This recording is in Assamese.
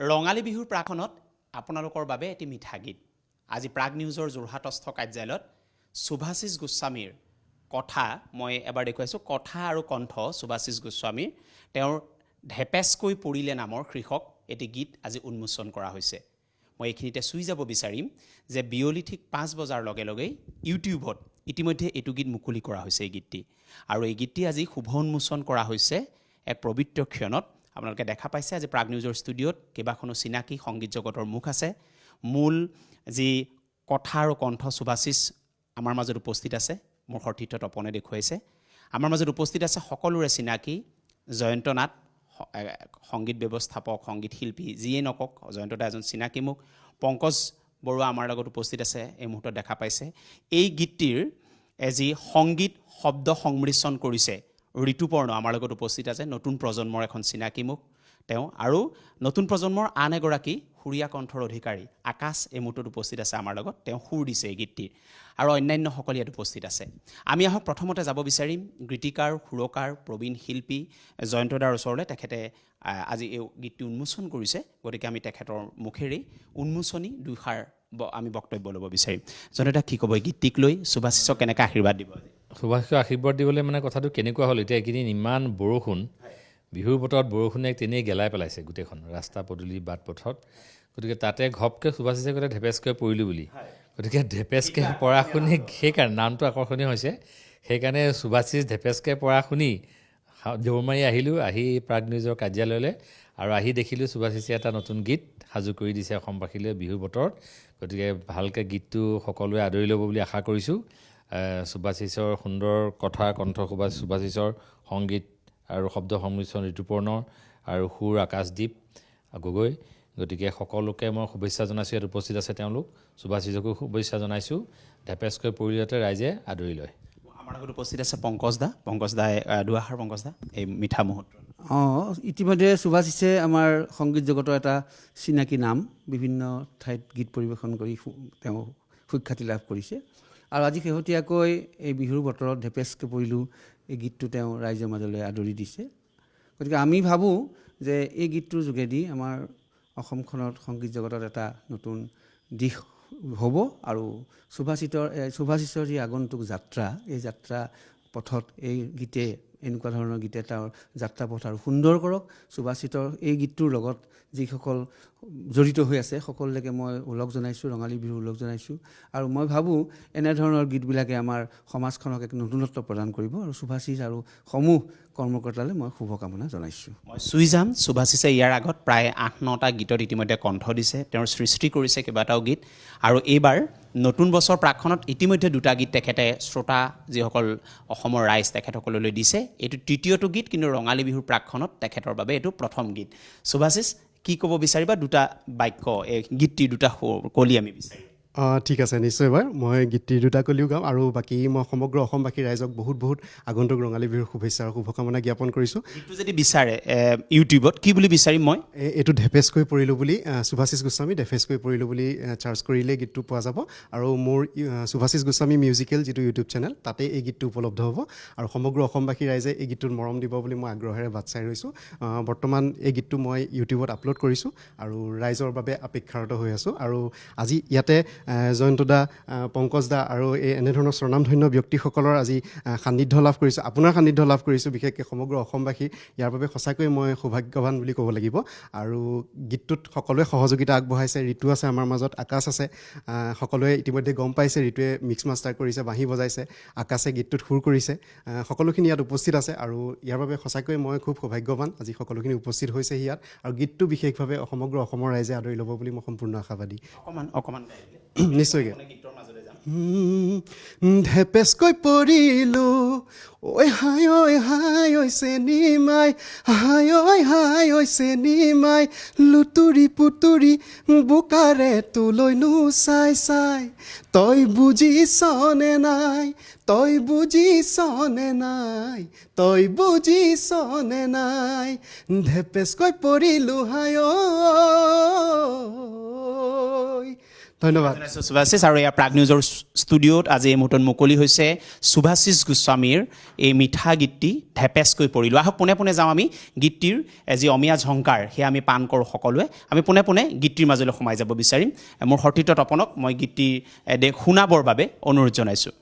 ৰঙালী বিহুৰ প্ৰাকখনত আপোনালোকৰ বাবে এটি মিঠা গীত আজি প্ৰাগ নিউজৰ যোৰহাটস্থ কাৰ্যালয়ত সুভাশিষ গোস্বামীৰ কথা মই এবাৰ দেখুৱাইছোঁ কথা আৰু কণ্ঠ সুভাশিষ গোস্বামীৰ তেওঁৰ ঢেপেচকৈ পৰিলে নামৰ শীৰ্ষক এটি গীত আজি উন্মোচন কৰা হৈছে মই এইখিনিতে চুই যাব বিচাৰিম যে বিয়লি ঠিক 5 বজাৰ লগে লগেই ইউটিউবত ইতিমধ্যে এইটো গীত মুকলি কৰা হৈছে এই গীতটি আৰু এই গীতটি আজি শুভ উন্মোচন কৰা হৈছে এক পবিত্ৰ ক্ষণত আপোনালোকে দেখা পাইছে আজি প্ৰাগ নিউজৰ ষ্টুডিঅ'ত কেইবাখনো চিনাকি সংগীত জগতৰ মুখ আছে মূল যি কথা আৰু কণ্ঠ সুভাশিষ আমাৰ মাজত উপস্থিত আছে মোৰ সতীৰ্থ তপনে দেখুৱাইছে আমাৰ মাজত উপস্থিত আছে সকলোৰে চিনাকি জয়ন্তনাথ সংগীত ব্যৱস্থাপক সংগীত শিল্পী যিয়ে নকক জয়ন্তদা এজন চিনাকি মুখ পংকজ বৰুৱা আমাৰ লগত উপস্থিত আছে এই মুহূৰ্তত দেখা পাইছে এই গীতটিৰ যি সংগীত শব্দ সংমিশ্ৰণ কৰিছে ঋতুপৰ্ণ আমাৰ লগত উপস্থিত আছে নতুন প্ৰজন্মৰ এখন চিনাকি মুখ তেওঁ আৰু নতুন প্ৰজন্মৰ আন এগৰাকী সুৰীয়া কণ্ঠৰ অধিকাৰী আকাশ এই মুহূৰ্তত উপস্থিত আছে আমাৰ লগত তেওঁ সুৰ দিছে এই গীতটিৰ আৰু অন্যান্য সকলো ইয়াত উপস্থিত আছে আমি আহক প্ৰথমতে যাব বিচাৰিম গীতিকাৰ সুৰকাৰ প্ৰবীণ শিল্পী জয়ন্তদাৰ ওচৰলৈ তেখেতে আজি এই গীতটি উন্মোচন কৰিছে গতিকে আমি তেখেতৰ মুখেৰেই উন্মোচনী দুইষাৰ আমি বক্তব্য ল'ব বিচাৰিম জয়ন্তদা কি ক'ব এই গীতটিক লৈ সুভাশিষক কেনেকৈ আশীৰ্বাদ দিব সুভাষিষক আশীৰ্বাদ দিবলৈ মানে কথাটো কেনেকুৱা হ'ল এতিয়া এইকেইদিন ইমান বৰষুণ বিহুৰ বতৰত বৰষুণে তেনেই গেলাই পেলাইছে গোটেইখন ৰাস্তা পদূলি বাট পথত গতিকে তাতে ঘপকৈ সুভাশিষে ক'লে ঢেপেচকৈ পৰিলোঁ বুলি গতিকে ঢেপেচকৈ পৰা শুনি সেইকাৰণে নামটো আকৰ্ষণীয় হৈছে সেইকাৰণে সুভাশিষ ঢেপেচকৈ পৰা শুনি দৌৰ মাৰি আহিলোঁ আহি প্ৰাগ নিউজৰ কাৰ্যালয়লৈ আৰু আহি দেখিলোঁ সুভাশিষে এটা নতুন গীত সাজু কৰি দিছে অসমবাসীলৈ বিহুৰ বতৰত গতিকে ভালকৈ গীতটো সকলোৱে আদৰি ল'ব বুলি আশা কৰিছোঁ সুভাশিষৰ সুন্দৰ কথা কণ্ঠ সুভাশিষৰ সংগীত আৰু শব্দ সংমিশ্ৰণ ঋতুপৰ্ণৰ আৰু সুৰ আকাশদ্বীপ গগৈ গতিকে সকলোকে মই শুভেচ্ছা জনাইছোঁ ইয়াত উপস্থিত আছে তেওঁলোক সুভাশিষকো শুভেচ্ছা জনাইছোঁ ঢেপেচকৈ পৰিলতে ৰাইজে আদৰি লয় আমাৰ লগত উপস্থিত আছে পংকজদাই দুআষাৰ পংকজদা এই মিঠা মুহূৰ্ত ইতিমধ্যে সুভাশিষে আমাৰ সংগীত জগতৰ এটা চিনাকি নাম বিভিন্ন ঠাইত গীত পৰিৱেশন কৰি তেওঁ সুখ্যাতি লাভ কৰিছে আৰু আজি শেহতীয়াকৈ এই বিহুৰ বতৰত ঢেপেচকৈ পৰিলোঁ এই গীতটো তেওঁ ৰাইজৰ মাজলৈ আদৰি দিছে গতিকে আমি ভাবোঁ যে এই গীতটোৰ যোগেদি আমাৰ অসমখনত সংগীত জগতত এটা নতুন দিশ হ'ব আৰু সুভাশিষৰ যি আগন্তুক যাত্ৰা এই যাত্ৰা পথত এই গীতে এনেকুৱা ধৰণৰ গীতে তেওঁৰ যাত্ৰা পথ আৰু সুন্দৰ কৰক সুভাশিষৰ এই গীতটোৰ লগত যিসকল জড়িত হৈ আছে সকলোলৈকে মই ওলগ জনাইছোঁ ৰঙালী বিহুৰ ওলগ জনাইছোঁ আৰু মই ভাবোঁ এনেধৰণৰ গীতবিলাকে আমাৰ সমাজখনক এক নতুনত্ব প্ৰদান কৰিব আৰু সুভাশিষ আৰু সমূহ কৰ্মকৰ্তালৈ মই শুভকামনা জনাইছোঁ মই চুই যাম সুভাশিষে ইয়াৰ আগত প্ৰায় 8-9টা গীতত ইতিমধ্যে কণ্ঠ দিছে তেওঁৰ সৃষ্টি কৰিছে কেইবাটাও গীত আৰু এইবাৰ নতুন বছৰ প্ৰাকখনত ইতিমধ্যে 2টা গীত তেখেতে শ্ৰোতা যিসকল অসমৰ ৰাইজ তেখেতসকললৈ দিছে এইটো তৃতীয়টো গীত কিন্তু ৰঙালী বিহুৰ প্ৰাকখনত তেখেতৰ বাবে এইটো প্ৰথম গীত সুভাশিষ কি ক'ব বিচাৰিবা 2টা বাক্য এই গীতটিৰ 2টা কলি আমি বিচাৰিম ঠিক আছে নিশ্চয় এবাৰ মই গীতটিৰ 2টা কলিও গাম আৰু বাকী মই সমগ্ৰ অসমবাসী ৰাইজক বহুত আগন্তুক ৰঙালী বিহুৰ শুভেচ্ছা আৰু শুভকামনা জ্ঞাপন কৰিছোঁ গীতটো যদি বিচাৰে ইউটিউবত কি বুলি বিচাৰিম মই এইটো ঢেপেচকৈ পৰিলোঁ বুলি সুভাশিষ গোস্বামী ঢেপেচকৈ পৰিলোঁ বুলি চাৰ্চ কৰিলে গীতটো পোৱা যাব আৰু মোৰ সুভাশিষ গোস্বামী মিউজিকেল যিটো ইউটিউব চেনেল তাতে এই গীতটো উপলব্ধ হ'ব আৰু সমগ্ৰ অসমবাসী ৰাইজে এই গীতটোত মৰম দিব বুলি মই আগ্ৰহেৰে বাট চাই ৰৈছোঁ বৰ্তমান এই গীতটো মই ইউটিউবত আপলোড কৰিছোঁ আৰু ৰাইজৰ বাবে অপেক্ষাৰত হৈ আছোঁ আৰু আজি ইয়াতে জয়ন্তদা পংকজদা আৰু এই এনেধৰণৰ স্বনামধন্য ব্যক্তিসকলৰ আজি সান্নিধ্য লাভ কৰিছোঁ আপোনাৰ সান্নিধ্য লাভ কৰিছোঁ বিশেষকৈ সমগ্ৰ অসমবাসী ইয়াৰ বাবে সঁচাকৈ মই সৌভাগ্যৱান বুলি ক'ব লাগিব আৰু গীতটোত সকলোৱে সহযোগিতা আগবঢ়াইছে ঋতু আছে আমাৰ মাজত আকাশ আছে সকলোৱে ইতিমধ্যে গম পাইছে ঋতুৱে মিক্স মাষ্টাৰ কৰিছে বাঁহী বজাইছে আকাশে গীতটোত সুৰ কৰিছে সকলোখিনি ইয়াত উপস্থিত আছে আৰু ইয়াৰ বাবে সঁচাকৈ মই খুব সৌভাগ্যৱান আজি সকলোখিনি উপস্থিত হৈছে ইয়াত আৰু গীতটো বিশেষভাৱে সমগ্ৰ অসমৰ ৰাইজে আদৰি ল'ব বুলি মই সম্পূৰ্ণ আশাবাদী অকণমান নিশ্চয়কৈ ঢেপেচকৈ পৰিলোঁ ঐ হাই ঐ চেনিমাই হাই ঐ চেনিমাই লুতুৰি পুতুৰি বোকাৰে তোলৈনো চাই তই বুজিছনে নাই ঢেপেচকৈ পৰিলোঁ হাই ঐ ধন্যবাদ। সুভাশিষ আৰু এয়া প্ৰাগ নিউজৰ ষ্টুডিঅ'ত আজি এই মুহূৰ্তত মুকলি হৈছে সুভাশিষ গোস্বামীৰ এই মিঠা গীতটি ঢেপেচকৈ পৰিলোঁ। আহক পোনে পোনে যাওঁ আমি গীতটিৰ যি অমীয়া ঝংকাৰ সেয়া আমি পাণ কৰোঁ সকলোৱে। আমি পোনে পোনে গীতটিৰ মাজলৈ সোমাই যাব বিচাৰিম। মোৰ সতীৰ্থ তপনক মই গীতটি শুনাবৰ বাবে অনুৰোধ জনাইছোঁ।